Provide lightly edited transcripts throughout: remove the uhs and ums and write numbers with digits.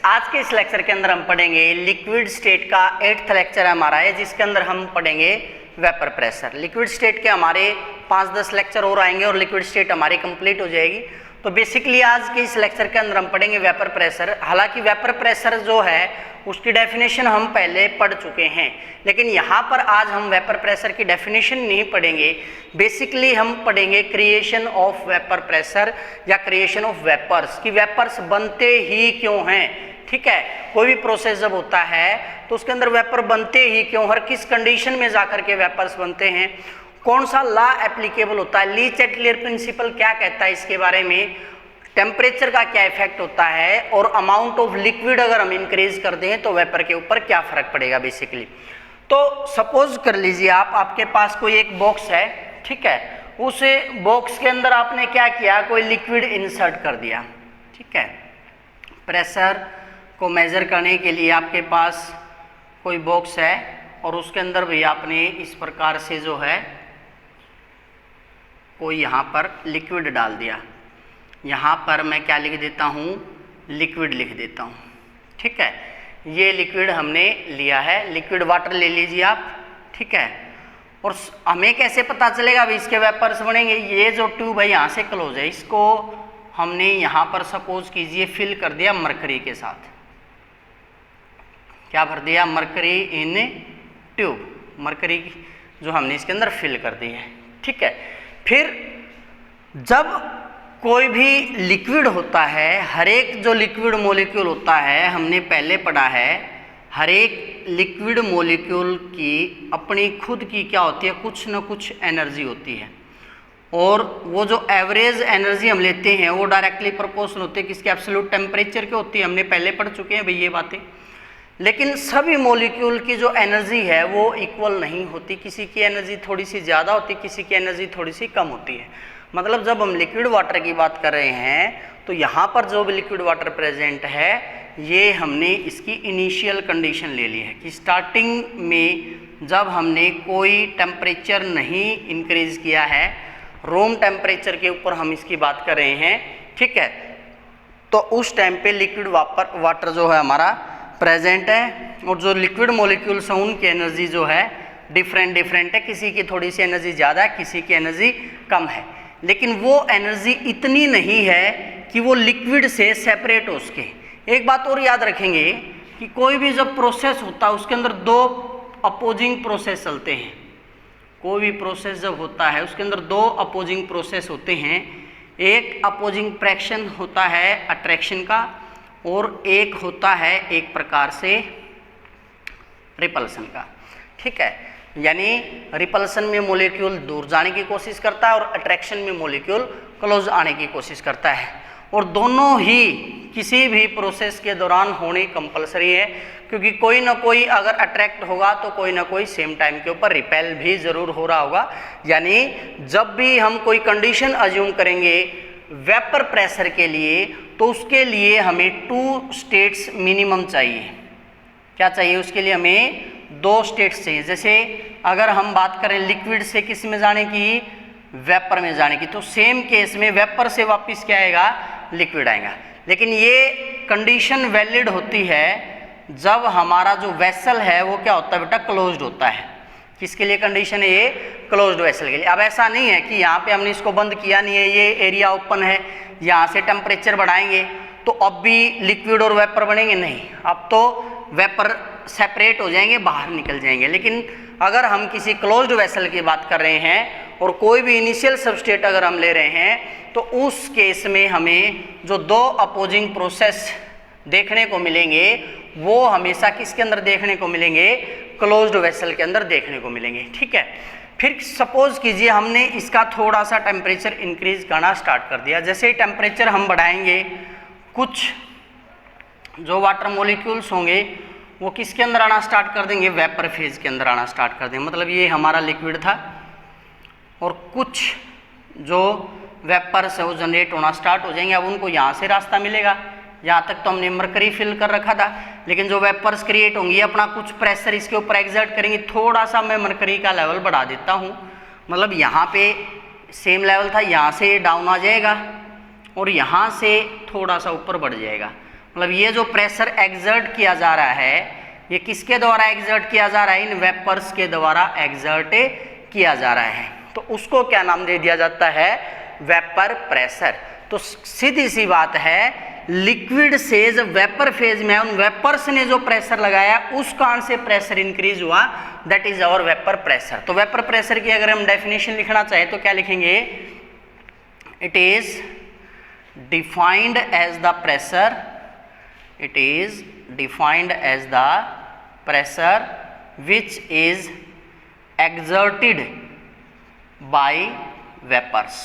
आज के इस लेक्चर के अंदर हम पढ़ेंगे लिक्विड स्टेट का 8th लेक्चर हमारा है, जिसके अंदर हम पढ़ेंगे वेपर प्रेशर। लिक्विड स्टेट के हमारे 5-10 लेक्चर और आएंगे और लिक्विड स्टेट हमारी कंप्लीट हो जाएगी। तो बेसिकली आज के इस लेक्चर के अंदर हम पढ़ेंगे वेपर प्रेशर। हालांकि वेपर प्रेशर जो है उसकी डेफिनेशन हम पहले पढ़ चुके हैं, लेकिन यहाँ पर आज हम वेपर प्रेशर की डेफिनेशन नहीं पढ़ेंगे। बेसिकली हम पढ़ेंगे क्रिएशन ऑफ वेपर प्रेशर या क्रिएशन ऑफ वेपर्स, कि वेपर्स बनते ही क्यों हैं। ठीक है, कोई भी प्रोसेस जब होता है तो उसके अंदर वेपर बनते ही क्यों, हर किस कंडीशन में जाकर के वेपर्स बनते हैं, कौन सा लॉ एप्लीकेबल होता है, ली चैटलियर प्रिंसिपल क्या कहता है इसके बारे में, टेम्परेचर का क्या इफेक्ट होता है, और अमाउंट ऑफ लिक्विड अगर हम इंक्रीज कर दें तो वेपर के ऊपर क्या फर्क पड़ेगा बेसिकली। तो सपोज कर लीजिए आपके पास कोई एक बॉक्स है, ठीक है, उस बॉक्स के अंदर आपने क्या किया, कोई लिक्विड इंसर्ट कर दिया। ठीक है, प्रेशर को मेजर करने के लिए आपके पास कोई बॉक्स है और उसके अंदर भी आपने इस प्रकार से जो है कोई यहाँ पर लिक्विड डाल दिया। यहाँ पर मैं क्या लिख देता हूँ, लिक्विड लिख देता हूँ। ठीक है, ये लिक्विड हमने लिया है, लिक्विड वाटर ले लीजिए आप। ठीक है, और हमें कैसे पता चलेगा अभी इसके वेपर्स बनेंगे। ये जो ट्यूब है यहाँ से क्लोज है, इसको हमने यहाँ पर सपोज कीजिए फिल कर दिया मरकरी के साथ। क्या भर दिया, मरकरी इन ट्यूब, मरकरी जो हमने इसके अंदर फिल कर दी है। ठीक है, फिर जब कोई भी लिक्विड होता है, हर एक जो लिक्विड मॉलिक्यूल होता है, हमने पहले पढ़ा है, हर एक लिक्विड मॉलिक्यूल की अपनी खुद की क्या होती है, कुछ न कुछ एनर्जी होती है, और वो जो एवरेज एनर्जी हम लेते हैं वो डायरेक्टली प्रोपोर्शनल होती है किसके, एब्सोल्यूट टेम्परेचर के होती है। हमने पहले पढ़ चुके हैं भाई ये बातें। लेकिन सभी मॉलिक्यूल की जो एनर्जी है वो इक्वल नहीं होती, किसी की एनर्जी थोड़ी सी ज़्यादा होती है, किसी की एनर्जी थोड़ी सी कम होती है। मतलब जब हम लिक्विड वाटर की बात कर रहे हैं तो यहाँ पर जो भी लिक्विड वाटर प्रेजेंट है, ये हमने इसकी इनिशियल कंडीशन ले ली है कि स्टार्टिंग में जब हमने कोई टेम्परेचर नहीं इंक्रीज किया है, रूम टेम्परेचर के ऊपर हम इसकी बात कर रहे हैं। ठीक है, तो उस टाइम पे लिक्विड वाटर जो है हमारा प्रेजेंट है, और जो लिक्विड मॉलिक्यूल्स हैं उनकी एनर्जी जो है डिफरेंट है, किसी की थोड़ी सी एनर्जी ज़्यादा है, किसी की एनर्जी कम है, लेकिन वो एनर्जी इतनी नहीं है कि वो लिक्विड से सेपरेट हो सके। एक बात और याद रखेंगे कि कोई भी जब प्रोसेस होता है उसके अंदर दो अपोजिंग प्रोसेस चलते हैं। कोई भी प्रोसेस जब होता है उसके अंदर दो अपोजिंग प्रोसेस होते हैं। एक अपोजिंग फ्रैक्शन होता है अट्रैक्शन का, और एक होता है एक प्रकार से रिपल्सन का। ठीक है, यानी रिपल्सन में मॉलिक्यूल दूर जाने की कोशिश करता है और अट्रैक्शन में मॉलिक्यूल क्लोज आने की कोशिश करता है, और दोनों ही किसी भी प्रोसेस के दौरान होनी कंपलसरी है, क्योंकि कोई ना कोई अगर अट्रैक्ट होगा तो कोई ना कोई सेम टाइम के ऊपर रिपेल भी ज़रूर हो रहा होगा। यानी जब भी हम कोई कंडीशन अज्यूम करेंगे वेपर प्रेशर के लिए, तो उसके लिए हमें 2 स्टेट्स मिनिमम चाहिए। क्या चाहिए उसके लिए, हमें 2 स्टेट्स चाहिए। जैसे अगर हम बात करें लिक्विड से किस में जाने की, वेपर में जाने की, तो सेम केस में वेपर से वापस क्या आएगा, लिक्विड आएगा। लेकिन ये कंडीशन वैलिड होती है जब हमारा जो वेसल है वो क्या होता है बेटा, क्लोज्ड होता है। किसके लिए कंडीशन है ये, क्लोज्ड वेसल के लिए। अब ऐसा नहीं है कि यहाँ पे हमने इसको बंद किया नहीं है, ये एरिया ओपन है, यहाँ से टेम्परेचर बढ़ाएंगे तो अब भी लिक्विड और वेपर बनेंगे, नहीं, अब तो वेपर सेपरेट हो जाएंगे, बाहर निकल जाएंगे। लेकिन अगर हम किसी क्लोज्ड वेसल की बात कर रहे हैं और कोई भी इनिशियल सबस्टेट अगर हम ले रहे हैं, तो उस केस में हमें जो 2 अपोजिंग प्रोसेस देखने को मिलेंगे वो हमेशा किसके अंदर देखने को मिलेंगे, क्लोज्ड वेसल के अंदर देखने को मिलेंगे। ठीक है, फिर सपोज कीजिए हमने इसका थोड़ा सा टेम्परेचर इंक्रीज करना स्टार्ट कर दिया। जैसे ही टेम्परेचर हम बढ़ाएंगे, कुछ जो वाटर मॉलिक्यूल्स होंगे वो किसके अंदर आना स्टार्ट कर देंगे, वेपर फेज के अंदर आना स्टार्ट कर देंगे। मतलब ये हमारा लिक्विड था और कुछ जो वेपर्स है वो जनरेट होना स्टार्ट हो जाएंगे। अब उनको यहाँ से रास्ता मिलेगा, यहाँ तक तो हमने मरकरी फिल कर रखा था, लेकिन जो वेपर्स क्रिएट होंगी अपना कुछ प्रेशर इसके ऊपर एक्सर्ट करेंगे। थोड़ा सा मैं मरकरी का लेवल बढ़ा देता हूँ, मतलब यहाँ पे सेम लेवल था, यहाँ से डाउन आ जाएगा और यहाँ से थोड़ा सा ऊपर बढ़ जाएगा। मतलब ये जो प्रेशर एक्सर्ट किया जा रहा है ये किसके द्वारा एक्सर्ट किया जा रहा है, इन वेपर्स के द्वारा एक्सर्ट किया जा रहा है, तो उसको क्या नाम दे दिया जाता है, वेपर प्रेशर। तो सीधी सी बात है, लिक्विड से जब वेपर फेज में उन वेपर्स ने जो प्रेशर लगाया उस कारण से प्रेशर इंक्रीज हुआ, that is our vapour pressure. तो वेपर प्रेशर की अगर हम डेफिनेशन लिखना चाहें तो क्या लिखेंगे, it is defined as the pressure, it is defined as the pressure which is exerted by vapors।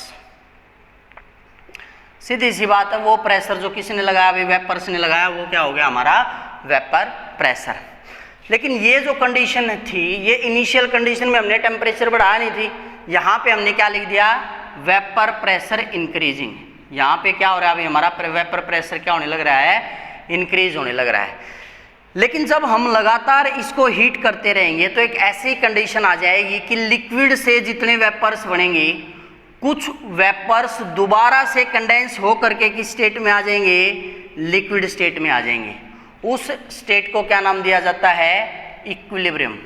सीधी सी बात है, वो प्रेशर जो किसने लगाया, अभी वेपर्स ने लगाया, वो क्या हो गया हमारा वेपर प्रेशर। लेकिन ये जो कंडीशन थी, ये इनिशियल कंडीशन में हमने टेम्परेचर बढ़ाया नहीं थी, यहाँ पे हमने क्या लिख दिया, वेपर प्रेशर इंक्रीजिंग। यहाँ पे क्या हो रहा है, अभी हमारा वेपर प्रेशर क्या होने लग रहा है, इंक्रीज होने लग रहा है। लेकिन जब हम लगातार इसको हीट करते रहेंगे तो एक ऐसी कंडीशन आ जाएगी कि लिक्विड से जितने वेपर्स बनेंगे, कुछ वेपर्स दोबारा से कंडेंस हो करके किस स्टेट में आ जाएंगे, लिक्विड स्टेट में आ जाएंगे। उस स्टेट को क्या नाम दिया जाता है, इक्विलिब्रियम।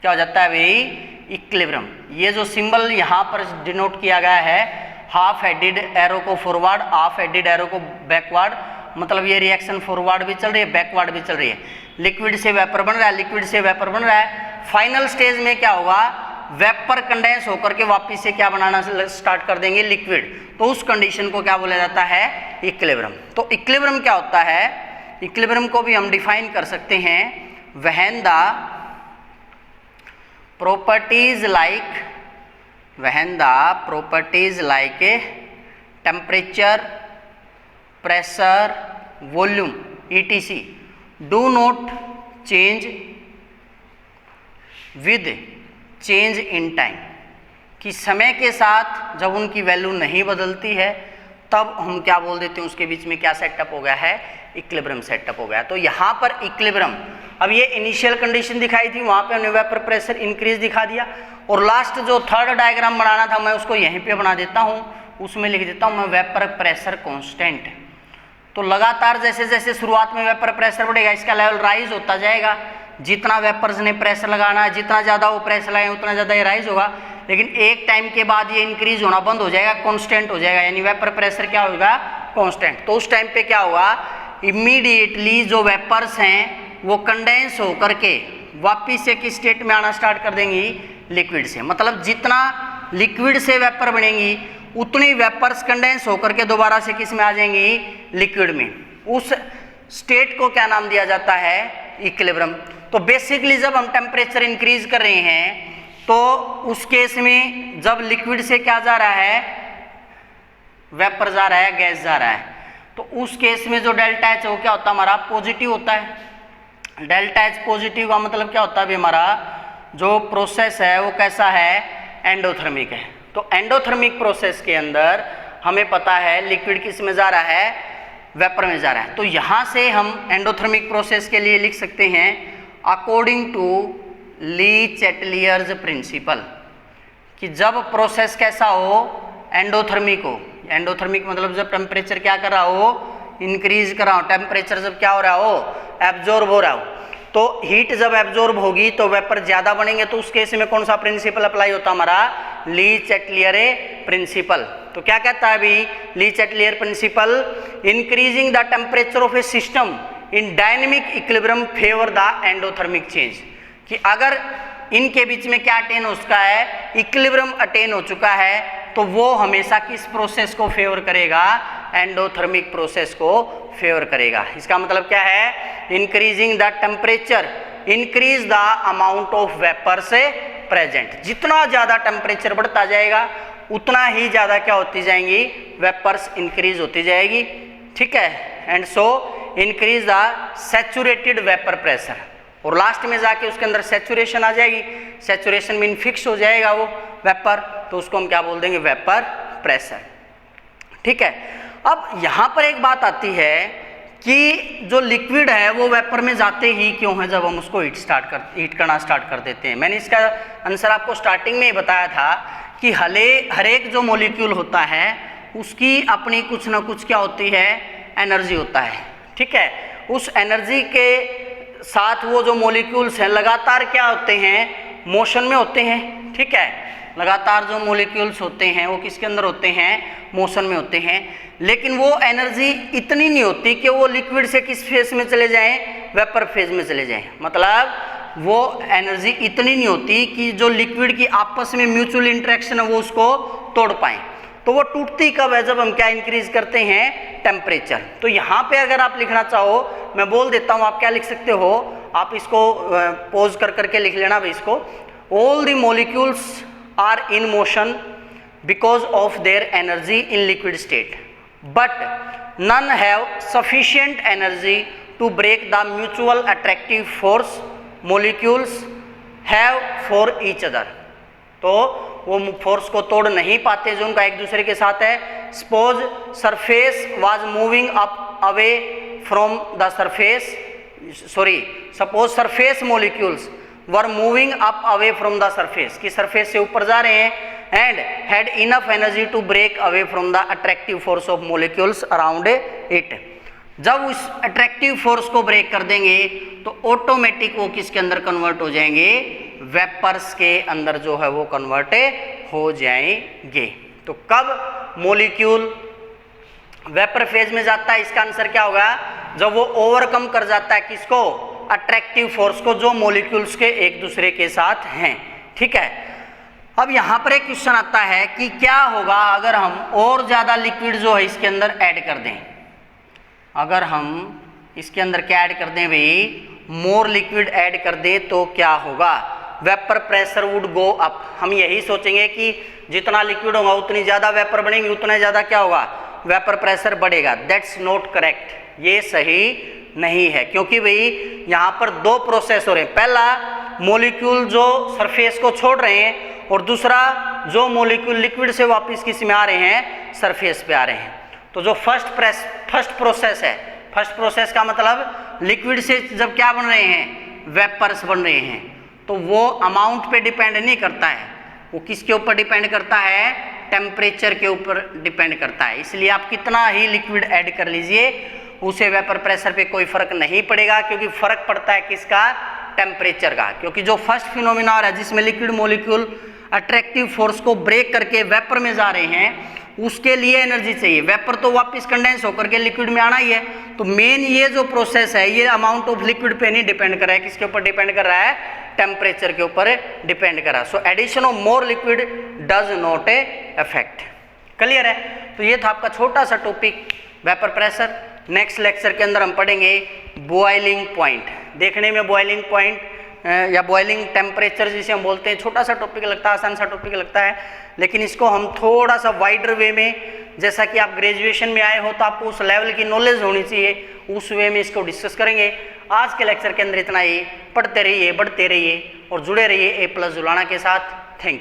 क्या हो जाता है भाई, इक्विलिब्रियम। ये जो सिंबल यहाँ पर डिनोट किया गया है, हाफ हेडेड एरो को फॉरवर्ड, हाफ हेडेड एरो को बैकवर्ड, मतलब ये रिएक्शन फॉरवर्ड भी चल रही है, बैकवर्ड भी चल रही है। लिक्विड से वेपर बन रहा है, लिक्विड से वेपर बन रहा है। फाइनल स्टेज में क्या होगा, वेपर कंडेंस होकर के वापस से क्या बनाना स्टार्ट कर देंगे, लिक्विड। तो उस कंडीशन को क्या बोला जाता है, इक्विलिब्रियम। तो इक्विलिब्रियम क्या होता है, इक्विलिब्रियम को भी हम डिफाइन कर सकते हैं, when the properties like temperature, pressure, volume etc do not change with change in time, कि समय के साथ जब उनकी वैल्यू नहीं बदलती है तब हम क्या बोल देते हैं, उसके बीच में क्या सेटअप हो गया है, इक्विलिब्रियम सेटअप हो गया। तो यहाँ पर इक्विलिब्रियम, अब ये इनिशियल कंडीशन दिखाई थी, वहाँ पे हमने वेपर प्रेशर इंक्रीज दिखा दिया, और लास्ट जो थर्ड डायग्राम बनाना था मैं उसको यहीं पे बना देता हूँ, उसमें लिख देता हूँ मैं वेपर प्रेशर कांस्टेंट। तो लगातार जैसे जैसे शुरुआत में वेपर प्रेशर बढ़ेगा, इसका लेवल राइज होता जाएगा। जितना वेपर्स ने प्रेशर लगाना है, जितना ज़्यादा वो प्रेशर लगाए उतना ज़्यादा ये राइज होगा। लेकिन एक टाइम के बाद ये इंक्रीज होना बंद हो जाएगा, कांस्टेंट हो जाएगा, यानी वेपर प्रेशर क्या होगा, कांस्टेंट। तो उस टाइम पे क्या होगा, इमीडिएटली जो वेपर्स हैं वो कंडेंस होकर के वापिस से किस स्टेट में आना स्टार्ट कर देंगी, लिक्विड से। मतलब जितना लिक्विड से वेपर बनेंगी उतनी वेपर्स कंडेंस होकर के दोबारा से किस में आ जाएंगी, लिक्विड में। उस स्टेट को क्या नाम दिया जाता है, इक्विलिब्रियम। तो बेसिकली जब हम टेम्परेचर इंक्रीज कर रहे हैं तो उस केस में जब लिक्विड से क्या जा रहा है, वेपर जा रहा है, गैस जा रहा है, तो उस केस में जो डेल्टा एच वो क्या होता है, हमारा पॉजिटिव होता है। डेल्टा एच पॉजिटिव का मतलब क्या होता है, अभी हमारा जो प्रोसेस है वो कैसा है, एंडोथर्मिक है। तो एंडोथर्मिक प्रोसेस के अंदर हमें पता है लिक्विड किस में जा रहा है, वेपर में जा रहा है। तो यहाँ से हम एंडोथर्मिक प्रोसेस के लिए लिख सकते हैं, according to Le Chatelier's principle, कि जब प्रोसेस कैसा हो, एंडोथर्मिक हो। एंडोथर्मिक मतलब जब टेम्परेचर क्या कर रहा हो, इंक्रीज कर रहा हो, टेम्परेचर जब क्या हो रहा हो, एब्जॉर्ब हो रहा हो। तो हीट जब एब्जॉर्ब होगी तो वेपर ज़्यादा बनेंगे, तो उस केस में कौन सा प्रिंसिपल अप्लाई होता है, हमारा ली चैटलियर प्रिंसिपल। तो क्या कहता है अभी ली Chatelier principal, increasing the temperature of A system in dynamic equilibrium favour the endothermic change, कि अगर इनके बीच में क्या अटेन हो चुका है, इक्विलिब्रियम अटेन हो चुका है, तो वो हमेशा किस प्रोसेस को फेवर करेगा, एंडोथर्मिक प्रोसेस को फेवर करेगा। इसका मतलब क्या है, increasing the temperature increase the amount of vapours present. जितना ज़्यादा टेम्परेचर बढ़ता जाएगा उतना ही ज़्यादा क्या होती जाएंगी, वेपर्स इंक्रीज होती जाएगी, ठीक है। And so increase the saturated vapour pressure, और लास्ट में जाके उसके अंदर सैचुरेशन आ जाएगी, सैचुरेशन मीन फिक्स हो जाएगा वो वेपर, तो उसको हम क्या बोल देंगे, वेपर प्रेशर, ठीक है। अब यहाँ पर एक बात आती है कि जो लिक्विड है वो वेपर में जाते ही क्यों है जब हम उसको हीट करना स्टार्ट कर देते हैं। मैंने इसका आंसर आपको स्टार्टिंग में ही बताया था कि हर एक जो मॉलिक्यूल होता है उसकी अपनी कुछ ना कुछ क्या होती है, एनर्जी होता है, ठीक है। उस एनर्जी के साथ वो जो मॉलिक्यूल्स हैं लगातार क्या होते हैं, मोशन में होते हैं, ठीक है। लगातार जो मॉलिक्यूल्स होते हैं वो किसके अंदर होते हैं, मोशन में होते हैं। लेकिन वो एनर्जी इतनी नहीं होती कि वो लिक्विड से किस फेज में चले जाएं, वेपर फेज में चले जाएं। मतलब वो एनर्जी इतनी नहीं होती कि जो लिक्विड की आपस में म्यूचुअल इंटरेक्शन है वो उसको तोड़ पाए। तो वो टूटती कब है, जब हम क्या इंक्रीज करते हैं, टेम्परेचर। तो यहाँ पे अगर आप लिखना चाहो, मैं बोल देता हूँ, आप क्या लिख सकते हो, आप इसको पोज कर करके लिख लेना भाई इसको। All the molecules are in motion because of their energy in liquid state, but none have sufficient energy to break the mutual attractive force molecules have for each other. तो वो फोर्स को तोड़ नहीं पाते जो उनका एक दूसरे के साथ है। Suppose surface was moving up away from the surface, suppose surface molecules were moving up away from the surface, कि सरफेस से ऊपर जा रहे हैं, and had enough energy to break away from the attractive force of molecules around it. जब उस attractive force को break कर देंगे तो ऑटोमेटिक वो किसके अंदर कन्वर्ट हो जाएंगे, वेपर्स के अंदर जो है वो कन्वर्ट हो जाएंगे। तो कब मॉलिक्यूल वेपर फेज में जाता है, इसका आंसर क्या होगा, जब वो ओवरकम कर जाता है किसको, अट्रैक्टिव फोर्स को, जो मॉलिक्यूल्स के एक दूसरे के साथ हैं, ठीक है। अब यहाँ पर एक क्वेश्चन आता है कि क्या होगा अगर हम और ज़्यादा लिक्विड जो है इसके अंदर ऐड कर दें। अगर हम इसके अंदर क्या ऐड कर दें भाई, मोर लिक्विड ऐड कर दें तो क्या होगा, vapour pressure would go up. हम यही सोचेंगे कि जितना लिक्विड होगा उतनी ज़्यादा वेपर बनेंगे, उतना ज़्यादा क्या होगा, वेपर प्रेशर बढ़ेगा। दैट्स नॉट करेक्ट, ये सही नहीं है, क्योंकि भाई यहाँ पर दो प्रोसेस हो रहे हैं। पहला मॉलिक्यूल जो सरफेस को छोड़ रहे हैं, और दूसरा जो मॉलिक्यूल लिक्विड से वापस किस में आ रहे हैं, सरफेस पे आ रहे हैं। तो जो फर्स्ट प्रोसेस है, फर्स्ट प्रोसेस का मतलब लिक्विड से जब क्या बन रहे हैं, वेपर्स बन रहे हैं, तो वो अमाउंट पे डिपेंड नहीं करता है, वो किसके ऊपर डिपेंड करता है, टेम्परेचर के ऊपर डिपेंड करता है। इसलिए आप कितना ही लिक्विड ऐड कर लीजिए, उसे वेपर प्रेशर पे कोई फर्क नहीं पड़ेगा, क्योंकि फर्क पड़ता है किसका, टेम्परेचर का। क्योंकि जो फर्स्ट फिनोमिना है जिसमें लिक्विड मॉलिक्यूल अट्रैक्टिव फोर्स को ब्रेक करके वेपर में जा रहे हैं, उसके लिए एनर्जी चाहिए। वेपर तो वापस कंडेंस होकर के लिक्विड में आना ही है। तो मेन ये जो प्रोसेस है, ये अमाउंट ऑफ लिक्विड पे नहीं डिपेंड कर रहा है, किसके ऊपर डिपेंड कर रहा है, टेम्परेचर के ऊपर डिपेंड कर रहा है। So addition of more liquid does not affect. Clear है। तो ये था आपका छोटा सा topic vapour pressure. Next lecture के अंदर हम पढ़ेंगे बॉइलिंग पॉइंट। देखने में बॉइलिंग पॉइंट या बॉइलिंग टेम्परेचर जिसे हम बोलते हैं, छोटा सा टॉपिक लगता है, आसान सा टॉपिक लगता है, लेकिन इसको हम थोड़ा सा वाइडर वे में, जैसा कि आप ग्रेजुएशन में आए हो तो आपको उस लेवल की नॉलेज होनी चाहिए, उस वे में इसको डिस्कस करेंगे। आज के लेक्चर के अंदर इतना ही। पढ़ते रहिए, बढ़ते रहिए और जुड़े रहिए A+ जुलाना के साथ। Thank you.